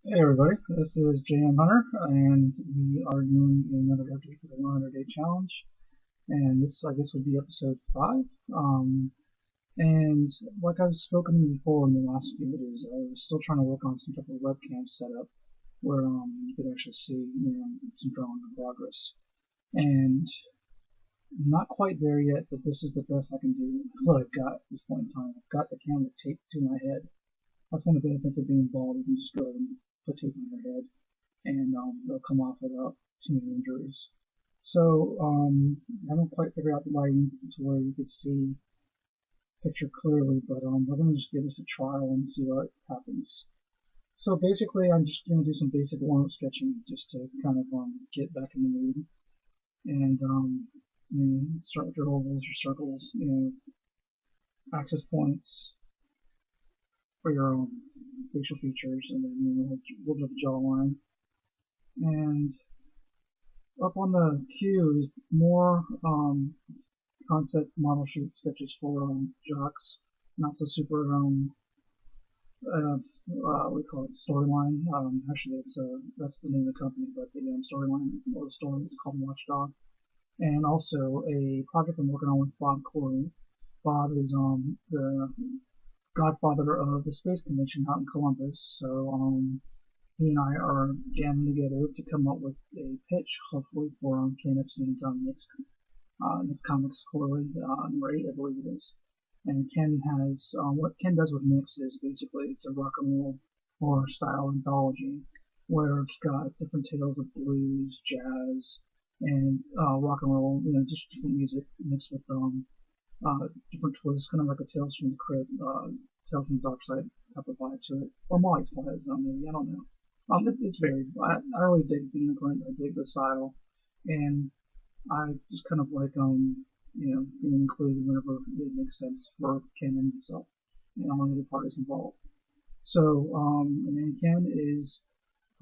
Hey everybody, this is JM Hunter, and we are doing another update for the 100-day challenge. And this, I guess, would be episode 5. And like I've spoken before in the last few videos, I was still trying to work on some type of webcam setup where you could actually see, some drawing in progress. And I'm not quite there yet, but this is the best I can do with what I've got at this point in time. I've got the camera taped to my head. That's one of the benefits of being bald. You can just go ahead and put tape on your head and they'll come off without too many injuries. So I haven't quite figured out the lighting to where you could see picture clearly, but we're going to just give this a trial and see what happens. So basically, I'm just going to do some basic warm-up sketching just to kind of get back in the mood and start with your ovals, your circles, access points for your facial features, and then a little bit of jawline. And up on the queue is more concept model sheet sketches for jocks. Not so super we call it storyline. Actually, that's the name of the company, but the storyline or the story is called Watchdog. And also a project I'm working on with Bob Corey. Bob is the godfather of the Space Convention out in Columbus, so he and I are jamming together to come up with a pitch, hopefully, for Ken Epstein's Nix Comics Quarterly, number 8, I believe it is. And Ken has, what Ken does with Nix is basically it's a rock and roll horror style anthology where it's got different tales of blues, jazz, and rock and roll, just different music mixed with different twists, kind of like a Tales from the Crypt, Tales from the Dark Side type of vibe to it. Or more like Twilight Zone, maybe, I don't know. It's varied. I really dig the imprint, I dig the style, and I just kind of like being included whenever it makes sense for Ken and himself and all the other parties involved. So and then Ken is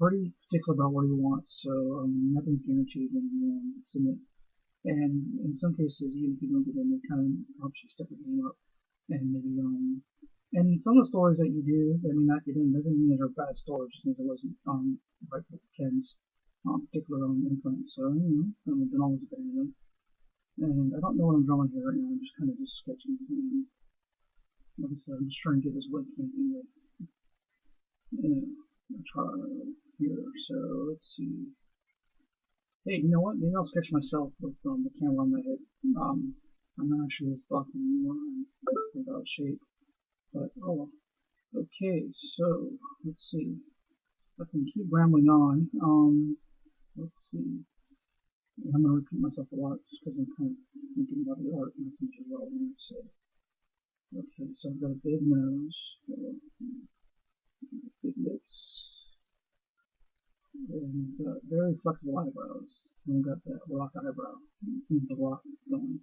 pretty particular about what he wants, so nothing's guaranteed when you submit. And in some cases, even if you don't get in, it kind of helps you step the game up and maybe and some of the stories that you do that may not get in doesn't mean that they're bad stories, just means it wasn't right for Ken's particular imprint. So don't always abandon them. And I don't know what I'm drawing here right now. I'm just kind of just sketching. And like I said, I'm just trying to get this webcam thing right. I'll try here. So let's see. Hey, you know what? Maybe I'll sketch myself with the camera on my head. I'm not actually as buff anymore. I'm without shape. But oh well. Okay, so let's see. I can keep rambling on. Let's see. I'm going to repeat myself a lot just because I'm kind of thinking about the art message as well. So, okay, so I've got a big nose, big lips, and got very flexible eyebrows. And I've got that rock eyebrow, the rock going.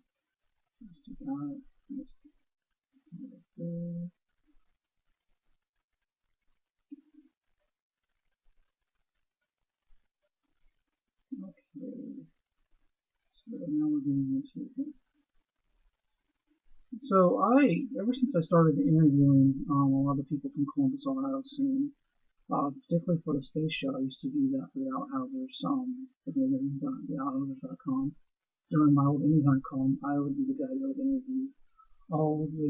So let's do that. Let's do that there. Okay, so now we're getting into it. So ever since I started interviewing a lot of people from Columbus, Ohio scene, particularly for the space show, I used to do that for the Outhousers, the Outhousers.com. During my old indie hunt column, I would be the guy that would interview all the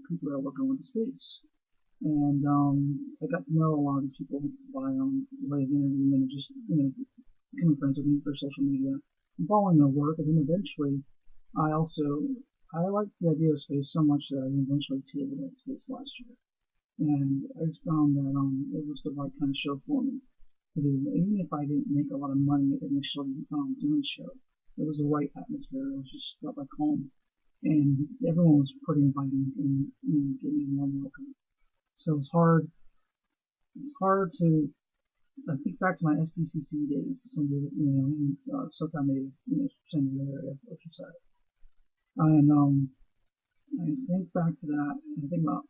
people that were going to space. And I got to know a lot of these people by way of interviewing and just becoming friends with them through social media and following their work. And then eventually, I liked the idea of space so much that I eventually tabled at space last year. And I just found that it was the right kind of show for me to do. Even if I didn't make a lot of money initially doing the show, it was the right atmosphere. It was just felt like home, and everyone was pretty inviting and gave me a warm welcome. So it's hard. It's hard to. I think back to my SDCC days, some of SoCal Native, San Diego area, Oceanside, and I think back to that and I think about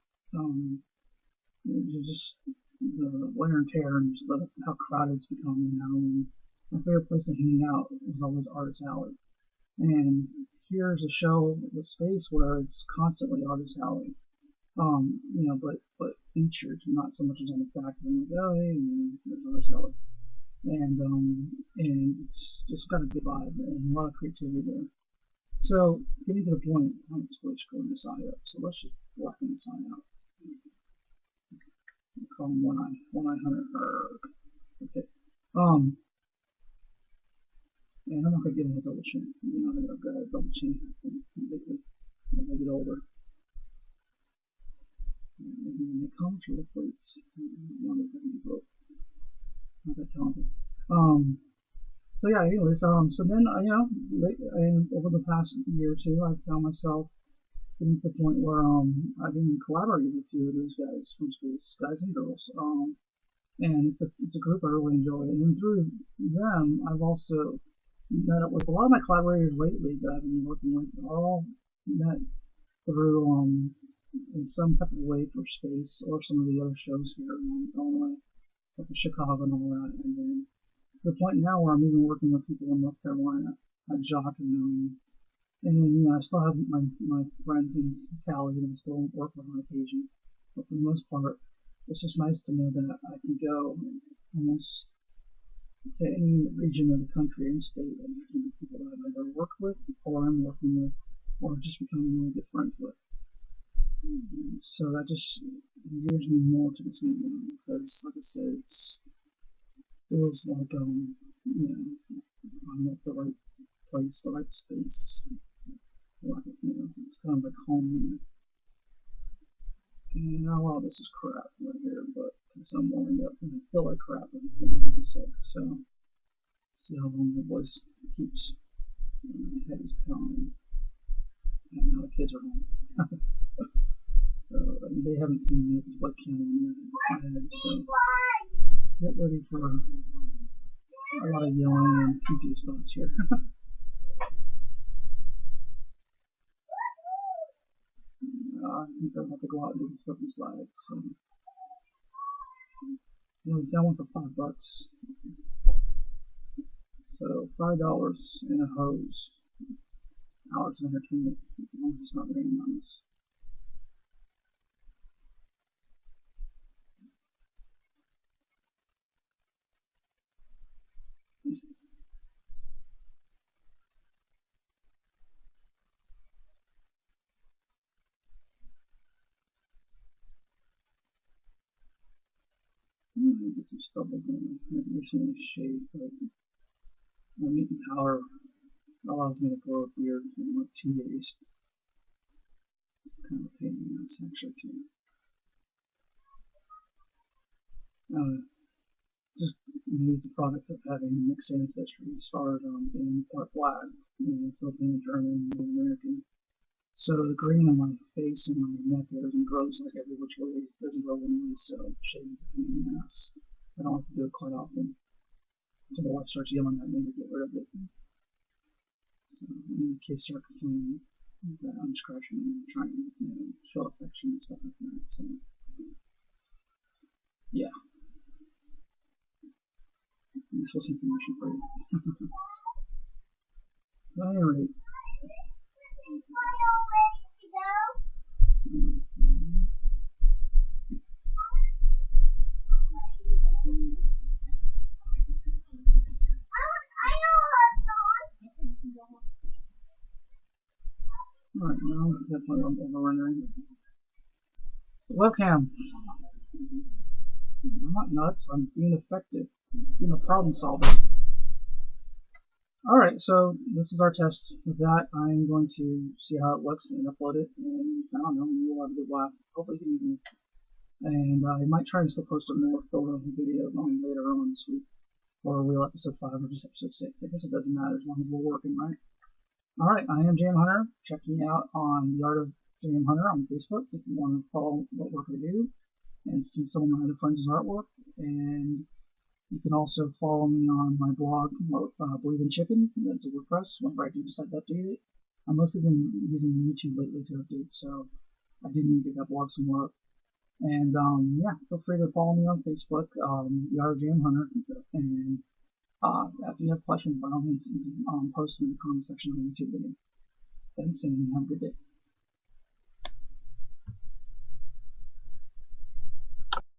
just the wear and tear and just how crowded it's becoming now. And my favorite place to hang out was always Artist Alley. And here's a show with space where it's constantly Artist Alley. but featured, not so much as on the back of them, like, oh, hey, there's our seller. And it's just got a good vibe and a lot of creativity there. So, getting to the point, I'm screwing the side up, so let's just blacken the side out. Call him One-Eye Hunter. Okay. And I'm not gonna get into double chin. I've got a double chin lately as I get older. And the comics are with weights. One of them broke. Not that talented. So yeah, anyways, so then, and over the past year or two, I've found myself getting to the point where, I've been collaborating with a few of those guys from Space, guys and girls, and it's a group I really enjoy, and then through them, I've also met up with a lot of my collaborators lately that I've been working with, all met through, in some type of way for Space, or some of the other shows here in Illinois, like in Chicago and all that, and then to the point now where I'm even working with people in North Carolina, like Jock and then I still have my friends in Cali and I still work with on occasion. But for the most part, it's just nice to know that I can go almost to any region of the country and state and meet people that I've either worked with or I'm working with or just becoming really good friends with. And so that just endears me more to this medium because, like I said, it feels like I'm at the right place, the right space. It's kind of like home. And a lot of this is crap right here, but because I'm warming up and I feel like crap, I'm getting sick. So, see how long the voice keeps. My head is pounding. And now the kids are home. So, they haven't seen me with this webcam on yet. So, get ready for a lot of yelling and confused thoughts here. I think I'll have to go out and do the slip and slide. So, we got one for $5. So $5 and a hose. Alex Entertainment, as long as it's not raining on us. I get some stubble going. I recently shaved, but my mutant power allows me to grow a beard in like 2 days. It's kind of a pain in the ass, actually, too. Just needs a product of having mixed ancestry as far as being part black, Filipino, German, Native American. So the green on my face and my neck doesn't grow like every which way. It doesn't grow one way, so shaving's a pain in the ass. I don't have to do it quite often. So the wife starts yelling at me to get rid of it. So when the kids start complaining that I'm scratching and trying to show affection and stuff like that. So yeah. Useless information for you. So anyway. Alright, now I'm definitely over-rendering. Webcam. I'm not nuts, I'm being effective. Being a problem solver. Alright, so this is our test. With that, I'm going to see how it looks and upload it, and I don't know, maybe we'll have a good laugh. Hopefully you can even. And I might try to still post a more thorough video later on this week, or real episode 5 or just episode 6. I guess it doesn't matter as long as we're working, right? Alright, I am JM Hunter. Check me out on The Art of JM Hunter on Facebook if you want to follow what work I do and see some of my other friends' artwork. And you can also follow me on my blog, Believe in Chicken. That's a WordPress. Whenever I do decide to update it, I've mostly been using YouTube lately to update, so I do need to give that blog some love. And yeah, feel free to follow me on Facebook, The Art of JM Hunter, and if you have questions, by all means, post them in the comment section of the YouTube video. Thanks, and have a good day.